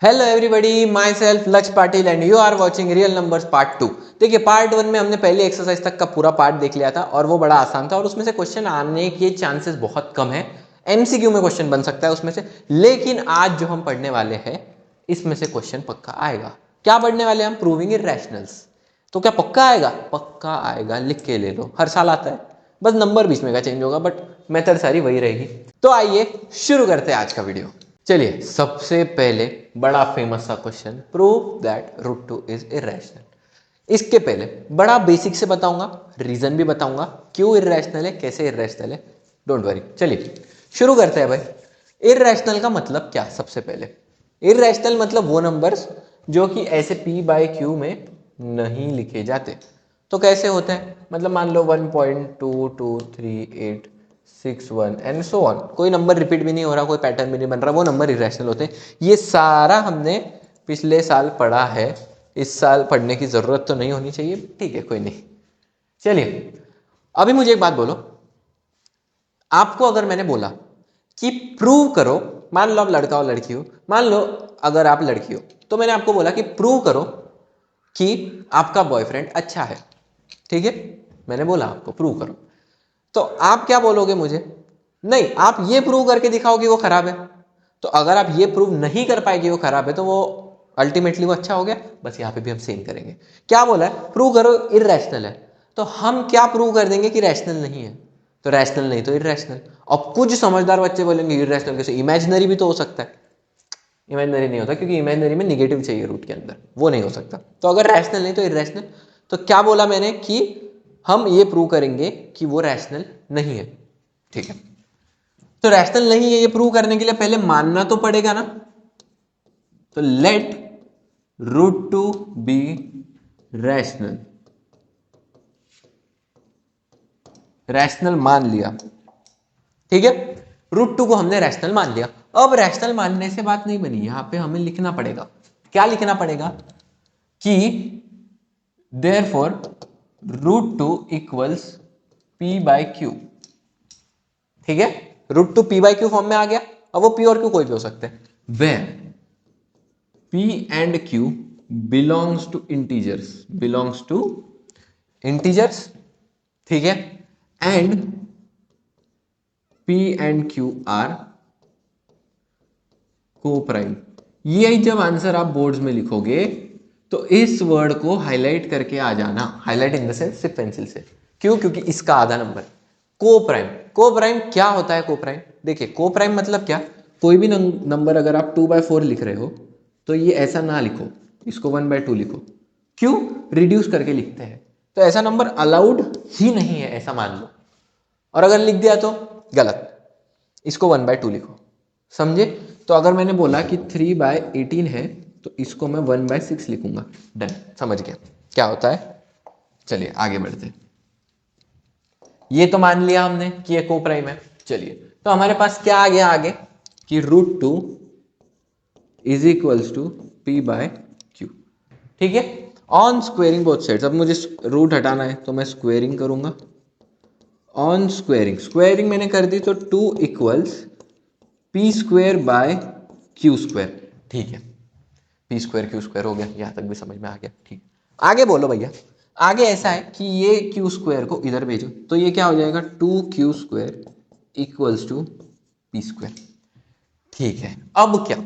Hello everybody, my self Lakshya Patil and you are watching real numbers part 2। देखिए part 1 में हमने पहली एक्सरसाइज तक का पूरा पार्ट देख लिया था और वो बड़ा आसान था और उसमें से क्वेश्चन आने के चांसेस बहुत कम है। एमसीक्यू में क्वेश्चन बन सकता है उसमें से, लेकिन आज जो हम पढ़ने वाले हैं इसमें से क्वेश्चन पक्का आएगा। क्या पढ़ने वाले हम? प्रूविंग इररेशनल्स। तो क्या पक्का आएगा? पक्का आएगा, लिख के ले लो, हर साल आता है, बस नंबर बीच में का चेंज होगा, बट मेथड सारी वही रहेगी। तो आइए शुरू करते हैं आज का वीडियो। चलिए सबसे पहले बड़ा फेमस सा question, prove that root 2 is irrational. इसके पहले बड़ा बेसिक से बताऊंगा, रीजन भी बताऊंगा क्यों इरेशनल है, कैसे इरेशनल है। डोंट वरी, चलिए शुरू करते हैं भाई। इरेशनल का मतलब क्या? सबसे पहले इरेशनल मतलब वो नंबर्स जो कि ऐसे p बाई क्यू में नहीं लिखे जाते। तो कैसे होते हैं? मतलब मान लो 1.223861 एंड सो ऑन, कोई नंबर रिपीट भी नहीं हो रहा, कोई पैटर्न भी नहीं बन रहा, वो नंबर इरेशनल होते हैं। ये सारा हमने पिछले साल पढ़ा है, इस साल पढ़ने की जरूरत तो नहीं होनी चाहिए, ठीक है कोई नहीं। चलिए अभी मुझे एक बात बोलो, आपको अगर मैंने बोला कि प्रूव करो, मान लो आप लड़का हो लड़की हो, मान लो अगर आप लड़की हो तो मैंने आपको बोला कि प्रूव करो कि आपका बॉयफ्रेंड अच्छा है, ठीक है, मैंने बोला आपको प्रूव करो, तो आप क्या बोलोगे मुझे? नहीं, आप ये प्रूव करके दिखाओ कि वो खराब है। तो अगर आप ये प्रूव नहीं कर पाएगी वो खराब है, तो वो अल्टीमेटली वो अच्छा हो गया। बस यहाँ पे भी हम सेम करेंगे। क्या बोला है? प्रूव करो इररेशनल है, तो हम क्या प्रूव कर देंगे कि रैशनल नहीं है? तो रैशनल नहीं तो इररेशनल। अब कुछ समझदार बच्चे बोलेंगे इररेशनल कैसे? इमेजिनरी भी तो हो सकता है। इमेजिनरी नहीं होता, क्योंकि इमेजिनरी में निगेटिव चाहिए रूट के अंदर, वो नहीं हो सकता। तो अगर रैशनल नहीं तो इररेशनल। तो क्या बोला मैंने कि हम ये प्रूव करेंगे कि वो रैशनल नहीं है, ठीक है। तो रैशनल नहीं है ये प्रूव करने के लिए पहले मानना तो पड़ेगा ना। तो let root two be rational. Rational मान लिया, ठीक है, रूट टू को हमने रैशनल मान लिया। अब रैशनल मानने से बात नहीं बनी, यहां पे हमें लिखना पड़ेगा। क्या लिखना पड़ेगा? कि therefore root two equals p by q, ठीक है। Root two p by q form में आ गया। अब वो पी और क्यू कोई भी हो सकते हैं। Where p and q belongs to integers, belongs to integers, ठीक है, and p and q are coprime. ये जब आंसर आप बोर्ड्स में लिखोगे तो इस वर्ड को हाईलाइट करके आ जाना। हाईलाइट इन द सेंस सिर्फ पेंसिल से। क्यों? क्योंकि इसका आधा नंबर को प्राइम। को प्राइम क्या होता है? को प्राइम देखिए, को प्राइम मतलब क्या? कोई भी नंबर अगर आप 2/4 लिख रहे हो तो ये ऐसा ना लिखो, इसको 1/2 लिखो। क्यों? रिड्यूस करके लिखते हैं, तो ऐसा नंबर अलाउड ही नहीं है, ऐसा मान लो। और अगर लिख दिया तो गलत, इसको 1/2 लिखो, समझे? तो अगर मैंने बोला कि 3/18 है तो इसको मैं 1/6 लिखूंगा। डन, समझ गया क्या होता है। चलिए आगे बढ़ते हैं। ये तो मान लिया हमने कि ये को प्राइम है। चलिए तो हमारे पास क्या आ गया आगे कि root two is equals to p by q, ठीक है। ऑन स्क्वेयरिंग बोथ साइड्स, अब मुझे रूट हटाना है तो मैं स्क्वेयरिंग करूंगा। ऑन स्क्वेयरिंग, स्क्वेयरिंग मैंने कर दी तो 2 equals P square by Q square, ठीक है। पी स्क्वेयर क्यू स्क्वेयर हो गया, यहां तक भी समझ में आ गया, ठीक। आगे बोलो भैया। आगे ऐसा है कि ये क्यू स्क्वेयर को इधर भेजो तो ये क्या हो जाएगा? 2q² equals to P square, ठीक है। अब क्या?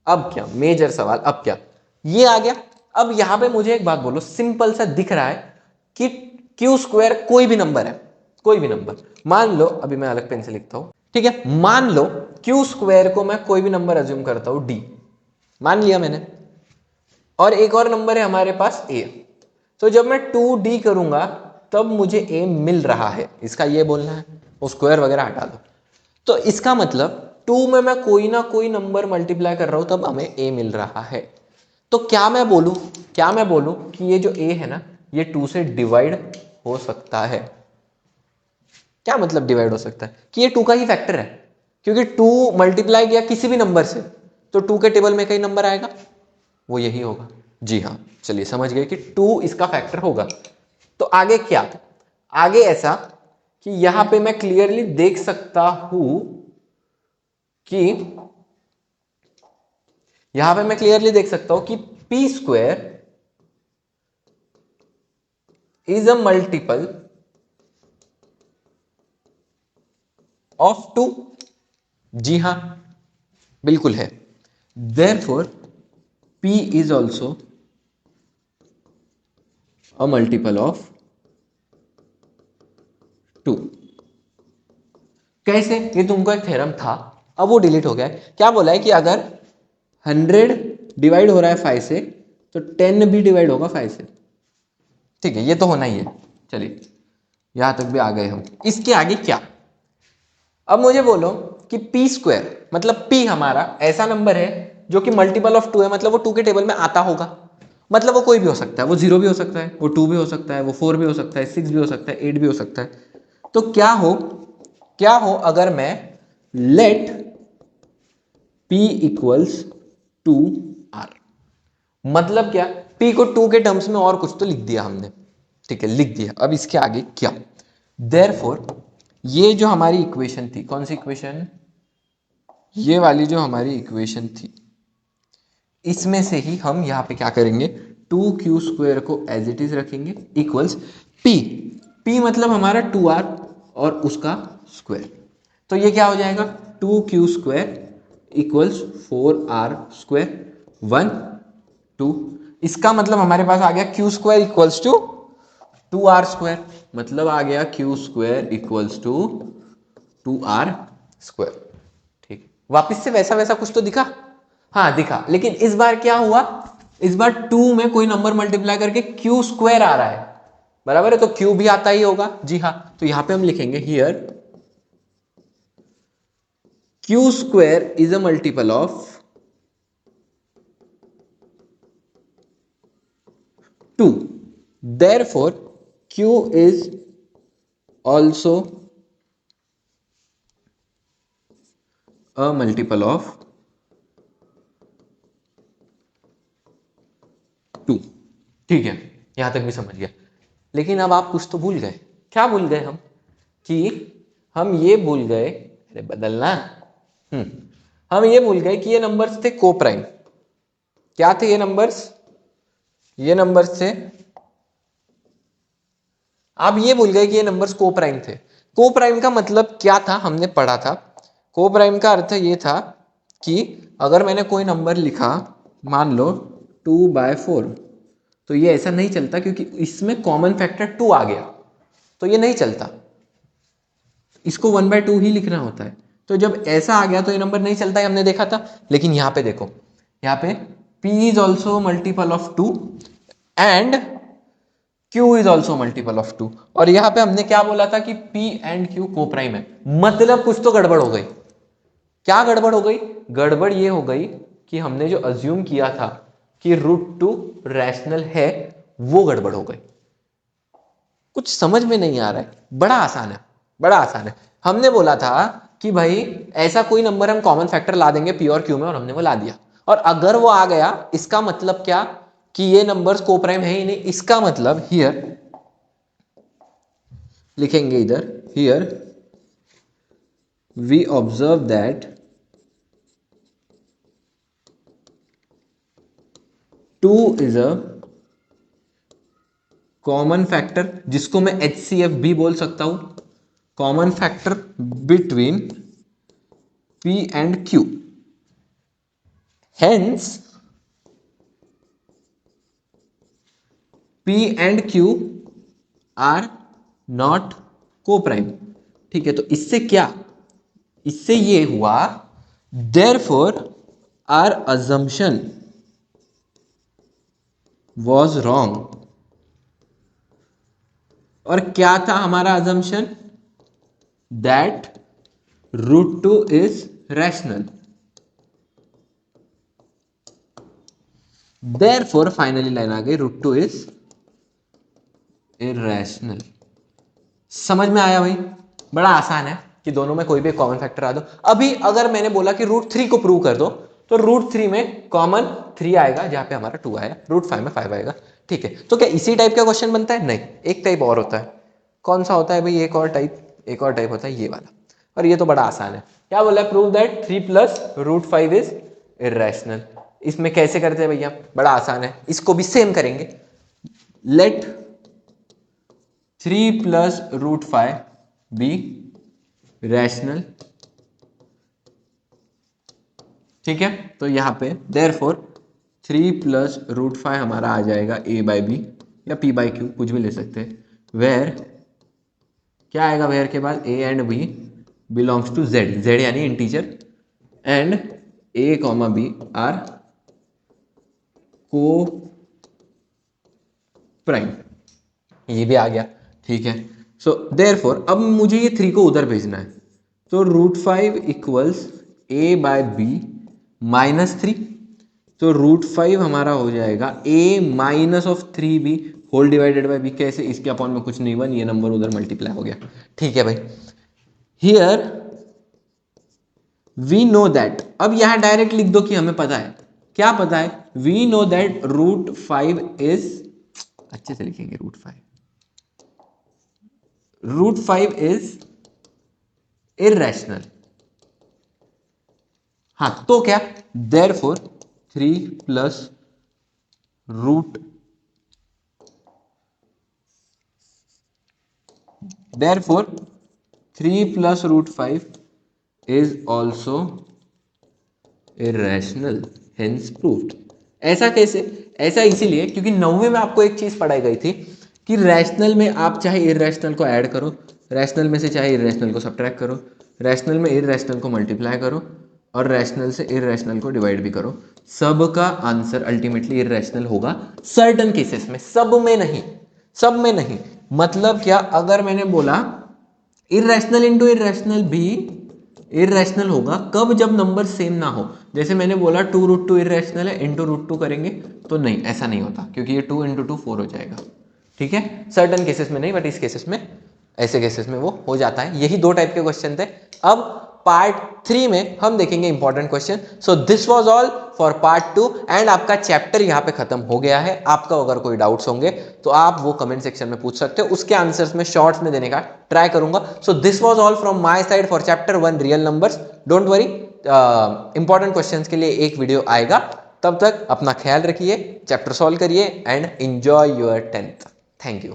अब क्या मेजर सवाल? अब क्या ये आ गया। अब यहां पे मुझे एक बात बोलो, सिंपल सा दिख रहा है कि क्यू स्क्वेयर कोई भी नंबर है, कोई भी नंबर। मान लो, अभी मैं अलग पेन से लिखता हूं, ठीक है। मान लो क्यू स्क्वेयर को मैं कोई भी नंबर अज्यूम करता हूं डी, मान लिया मैंने। और एक और नंबर है हमारे पास ए। तो जब मैं 2d करूंगा तब मुझे ए मिल रहा है, इसका ये बोलना है। वो स्क्वायर वगैरह हटा दो। तो इसका मतलब 2 में मैं कोई ना कोई नंबर मल्टीप्लाई कर रहा हूं तब हमें ए मिल रहा है। तो क्या मैं बोलूं, क्या मैं बोलूं कि ये जो ए है ना, ये 2 से डिवाइड हो सकता है। क्या मतलब डिवाइड हो सकता है? कि ये 2 का ही फैक्टर है, क्योंकि 2 मल्टीप्लाई किया किसी भी नंबर से तो 2 के टेबल में कई नंबर आएगा, वो यही होगा। जी हाँ, चलिए समझ गए कि 2 इसका फैक्टर होगा। तो आगे क्या? आगे ऐसा कि यहां पे मैं क्लियरली देख सकता हूं कि यहां पे मैं क्लियरली देख सकता हूं कि P square is a multiple of 2। जी हां, बिल्कुल है। Therefore p is also a multiple of 2। कैसे? ये तुमको एक थ्योरम था, अब वो डिलीट हो गया है। क्या बोला है कि अगर 100 डिवाइड हो रहा है 5 से तो 10 भी डिवाइड होगा 5 से। ठीक है, ये तो होना ही है। चलिए यहां तक भी आ गए हम। इसके आगे क्या? अब मुझे बोलो कि पी स्क्वायर मतलब पी हमारा ऐसा नंबर है जो कि मल्टीपल ऑफ 2 है, मतलब वो 2 के टेबल में आता होगा। मतलब वो कोई भी हो सकता है, वो 0 भी हो सकता है, वो 2 भी हो सकता है, वो 4 भी हो सकता है, 6 भी हो सकता है, 8 भी हो सकता है। तो क्या हो अगर मैं लेट p इक्वल्स 2r। मतलब क्या? p को 2 के टर्म्स में और कुछ तो लिख दिया हमने। ठीक है, लिख दिया। अब इसके आगे क्या? देयरफॉर ये जो हमारी इक्वेशन थी, कौन सी इक्वेशन? ये वाली जो हमारी इक्वेशन थी, इसमें से ही हम यहां पे क्या करेंगे, 2q² को एज इट इज रखेंगे इक्वल्स p। p मतलब हमारा 2r और उसका स्क्वायर। तो ये क्या हो जाएगा, 2q² इक्वल्स 4r²। 1 2, इसका मतलब हमारे पास आ गया q² इक्वल्स टू 2r²। मतलब आ गया q² इक्वल्स टू 2r²। ठीक, वापिस से वैसा वैसा कुछ तो दिखा? हाँ दिखा, लेकिन इस बार क्या हुआ, इस बार 2 में कोई नंबर मल्टीप्लाई करके q² आ रहा है, बराबर है, तो q भी आता ही होगा। जी हाँ, तो यहां पे हम लिखेंगे here q² is a multiple of 2। therefore q is also a multiple of 2। ठीक है, यहां तक भी समझ गया। लेकिन अब आप कुछ तो भूल गए। क्या भूल गए हम? कि हम ये भूल गए, अरे बदलना, हम ये भूल गए कि ये नंबर्स थे को प्राइम। क्या थे ये नंबर्स? ये नंबर्स थे, आप ये भूल गए कि ये नंबर्स को प्राइम थे। को प्राइम का मतलब क्या था, हमने पढ़ा था। को प्राइम का अर्थ ये था कि अगर मैंने कोई नंबर लिखा, मान लो 2/4, तो ये ऐसा नहीं चलता क्योंकि इसमें कॉमन फैक्टर 2 आ गया, तो ये नहीं चलता। इसको 1/2 ही लिखना होता है। तो जब ऐसा आ गया तो ये नंबर नहीं चलता है, हमने देखा था। लेकिन यहां पे देखो, यहां पे p is also multiple of 2 and q is also multiple of 2। और यहां पे हमने क्या बोला था कि p एंड q को प्राइम है, मतलब कुछ तो गड़बड़ हो गई। क्या गड़बड़ हो गई? गड़बड़ ये हो गई कि हमने जो अज्यूम किया था कि √2 रैशनल है, वो गड़बड़ हो गई। कुछ समझ में नहीं आ रहा है? बड़ा आसान है, बड़ा आसान है। हमने बोला था कि भाई ऐसा कोई नंबर हम कॉमन फैक्टर ला देंगे p और q में, और हमने वो ला दिया। और अगर वो आ गया, इसका मतलब क्या कि ये नंबर्स को प्राइम है ही नहीं। इसका मतलब हियर लिखेंगे, इधर here we observe that 2 is a common factor, जिसको मैं HCF भी बोल सकता हूं, common factor between p and q। Hence p and q are not co prime. ठीक है, तो इससे क्या, इससे ये हुआ therefore our assumption was wrong. और क्या था हमारा assumption? That √2 is rational. Therefore finally line आ गई, √2 इज इरैशनल। समझ में आया भाई? बड़ा आसान है कि दोनों में कोई भी कॉमन फैक्टर आ दो। अभी अगर मैंने बोला कि √3 को प्रूव कर दो, तो √3 में कॉमन 3 आएगा, जहां पे हमारा 2 आया, √5 में 5 आएगा। ठीक है, तो क्या इसी टाइप का क्वेश्चन बनता है? नहीं, एक टाइप और होता है। कौन सा होता है भाई? एक और टाइप होता है ये वाला। और ये तो बड़ा आसान है। क्या बोला है? Prove that 3 + √5 is irrational. इसमें कैसे करते हैं भैया, बड़ा आसान है, इसको भी सेम करेंगे। Let 3 plus root 5 b rational, ठीक है। तो यहां पे देयरफॉर 3 प्लस रूट 5 हमारा आ जाएगा a बाई बी या p बाई क्यू, कुछ भी ले सकते हैं। वेयर क्या आएगा, वेयर के बाद a and b belongs to z, z यानी integer, and a comma b are coprime, ये भी आ गया, ठीक है। सो देयरफॉर अब मुझे ये 3 को उधर भेजना है, तो root 5 equals a by b minus 3, तो रूट 5 हमारा हो जाएगा a minus of 3b whole divided by b, कैसे, इसके अपॉन में कुछ नहीं, 1, ये नंबर उधर मल्टीप्लाई हो गया, ठीक है भाई। हियर वी नो दैट, अब यहां डायरेक्ट लिख दो कि हमें पता है, क्या पता है, we know that root 5 is, अच्छे से लिखेंगे, रूट 5 इज इररेशनल, हाँ तो क्या, therefore 3 plus root, therefore 3 plus root 5 is also irrational, hence proved. ऐसा कैसे, ऐसा इसीलिए क्योंकि 9वीं में आपको एक चीज पढ़ाई गई थी कि रैशनल में आप चाहे इररेशनल को ऐड करो, रैशनल में से चाहे इररेशनल को सब्ट्रैक्ट करो, रैशनल में इररेशनल को मल्टीप्लाई करो, और रैशनल से इररेशनल को डिवाइड भी करो, सबका आंसर अल्टीमेटली इररेशनल होगा, सर्टन केसेस में, सब में नहीं, सब में नहीं। मतलब क्या, अगर मैंने बोला इररेशनल इंटू इररेशनल भी इररेशनल होगा, कब, जब नंबर सेम ना हो, जैसे मैंने बोला 2 रूट 2 इररेशनल है, इंटू रूट 2 करेंगे तो नहीं, ऐसा नहीं होता, क्योंकि ये 2 इंटू 2 4 हो जाएगा, ठीक है। सर्टन केसेस में नहीं, बट इस केसेस में, ऐसे केसेस में वो हो जाता है। यही 2 टाइप के क्वेश्चन थे। अब पार्ट 3 में हम देखेंगे important question. So this was all for part 2 and आपका चैप्टर यहाँ पे खत्म हो गया है। आपका अगर कोई डाउट्स होंगे तो आप वो कमेंट सेक्शन में पूछ सकते हो, उसके आंसर्स में शॉर्ट्स में देने का ट्राई करूंगा। So this was all from my side for chapter 1 real numbers. Don't worry, important questions के लिए एक वीडियो आएगा। तब तक अपना ख्याल रखिए, चैप्टर सॉल्व करिए and enjoy your 10th। Thank you.